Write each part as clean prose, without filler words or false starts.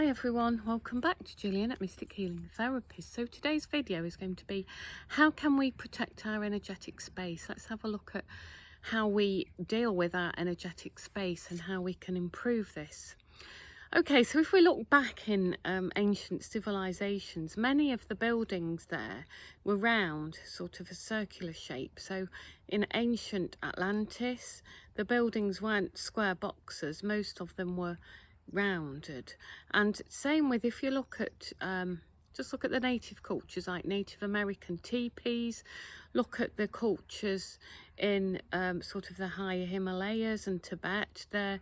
Hi everyone, welcome back to Gillian at Mystic Healing Therapist. So today's video is going to be how can we protect our energetic space. Let's have a look at how we deal with our energetic space and how we can improve this. Okay, so if we look back in ancient civilizations, many of the buildings there were round, sort of a circular shape. So in ancient Atlantis, the buildings weren't square boxes, most of them were rounded. And same with, if you look at just look at the native cultures like Native American teepees, look at the cultures in sort of the higher Himalayas and Tibet. The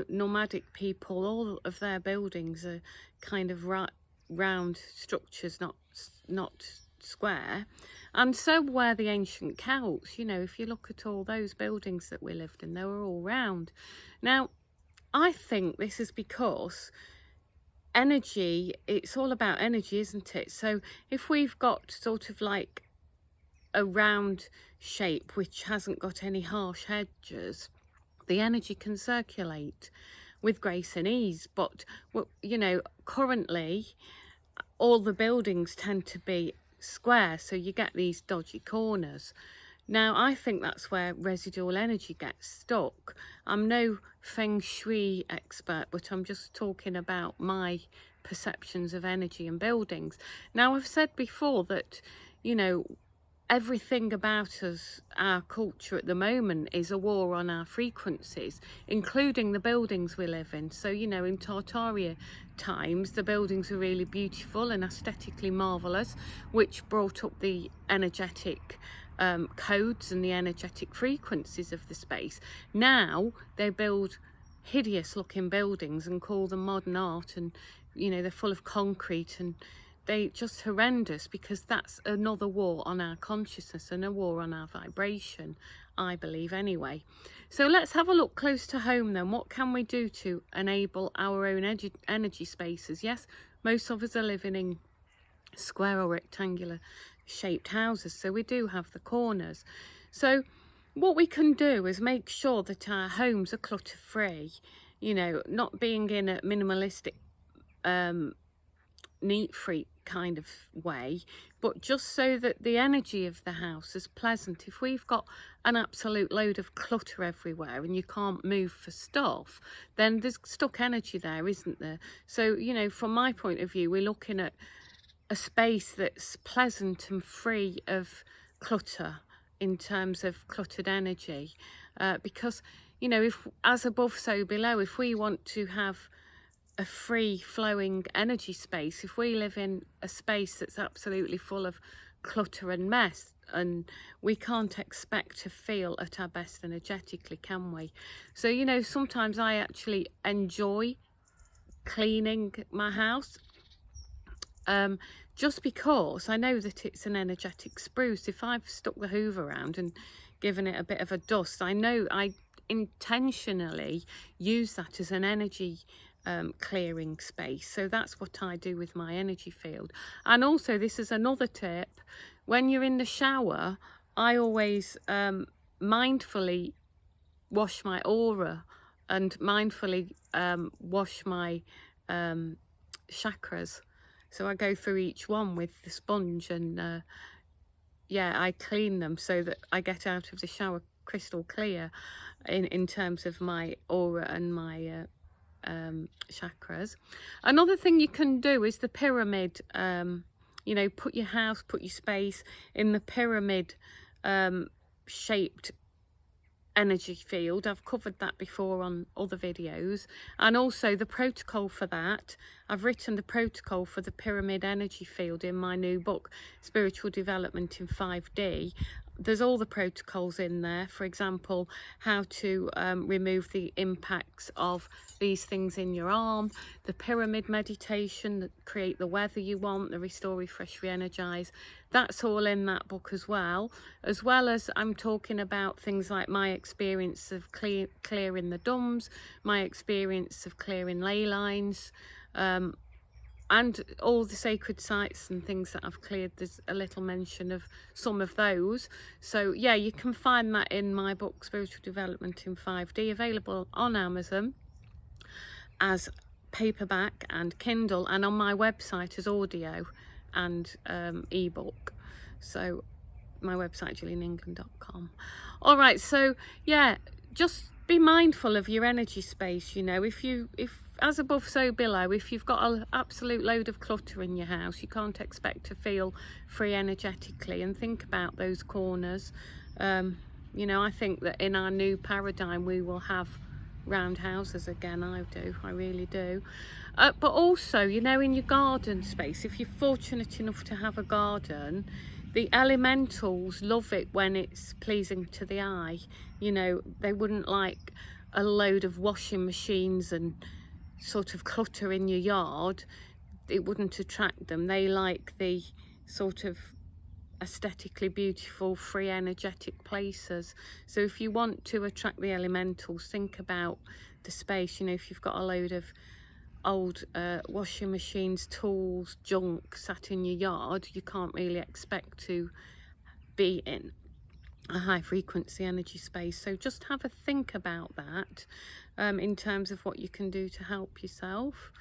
nomadic people, all of their buildings are kind of round structures, not square. And so were the ancient Celts. You know, if you look at all those buildings that we lived in, they were all round. Now I think this is because energy, it's all about energy, isn't it? So if we've got sort of like a round shape which hasn't got any harsh edges, the energy can circulate with grace and ease. But, you know, currently all the buildings tend to be square, so you get these dodgy corners. Now, I think that's where residual energy gets stuck. I'm no feng shui expert, but I'm just talking about my perceptions of energy and buildings. Now, I've said before that, you know, everything about us, our culture at the moment, is a war on our frequencies, including the buildings we live in. So, you know, in Tartaria times, the buildings were really beautiful and aesthetically marvellous, which brought up the energetic codes and the energetic frequencies of the space. Now they build hideous looking buildings and call them modern art, and you know, they're full of concrete and they just horrendous, because that's another war on our consciousness and a war on our vibration, I believe anyway. So let's have a look close to home then. What can we do to enable our own energy spaces? Yes, most of us are living in square or rectangular shaped houses, so we do have the corners. So what we can do is make sure that our homes are clutter free, you know, not being in a minimalistic neat freak kind of way, but just so that the energy of the house is pleasant. If we've got an absolute load of clutter everywhere and you can't move for stuff, then there's stuck energy there, isn't there? So, you know, from my point of view, we're looking at a space that's pleasant and free of clutter in terms of cluttered energy, because, you know, if as above so below, if we want to have a free flowing energy space, if we live in a space that's absolutely full of clutter and mess, and we can't expect to feel at our best energetically, can we? So, you know, sometimes I actually enjoy cleaning my house, just because I know that it's an energetic spruce. If I've stuck the hoover around and given it a bit of a dust, I know I intentionally use that as an energy clearing space. So that's what I do with my energy field. And also, this is another tip: when you're in the shower, I always mindfully wash my aura and mindfully wash my chakras. So I go through each one with the sponge and yeah, I clean them so that I get out of the shower crystal clear in terms of my aura and my chakras. Another thing you can do is the pyramid. You know, put your house, put your space in the pyramid shaped energy field. I've covered that before on other videos, and also the protocol for that. I've written the protocol for the pyramid energy field in my new book, Spiritual Development in 5D. There's all the protocols in there. For example, how to remove the impacts of these things in your arm, the pyramid meditation, that create the weather you want, the restore, refresh, re-energize. That's all in that book as well as I'm talking about things like my experience of clearing the dumbs, my experience of clearing ley lines, and all the sacred sites and things that I've cleared. There's a little mention of some of those. So yeah, you can find that in my book, Spiritual Development in 5D, available on Amazon as paperback and Kindle, and on my website as audio and ebook. So my website, julianengland.com. All right, so yeah, just be mindful of your energy space. You know, if as above so below, if you've got an absolute load of clutter in your house, you can't expect to feel free energetically. And think about those corners. You know, I think that in our new paradigm we will have round houses again. I really do. But also, you know, in your garden space, if you're fortunate enough to have a garden, the elementals love it when it's pleasing to the eye. You know, they wouldn't like a load of washing machines and sort of clutter in your yard. It wouldn't attract them. They like the sort of aesthetically beautiful, free, energetic places. So if you want to attract the elementals, think about the space. You know, if you've got a load of old washing machines, tools, junk sat in your yard, you can't really expect to be in a high frequency energy space. So just have a think about that in terms of what you can do to help yourself.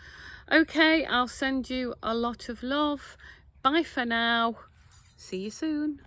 Okay, I'll send you a lot of love. Bye for now. See you soon.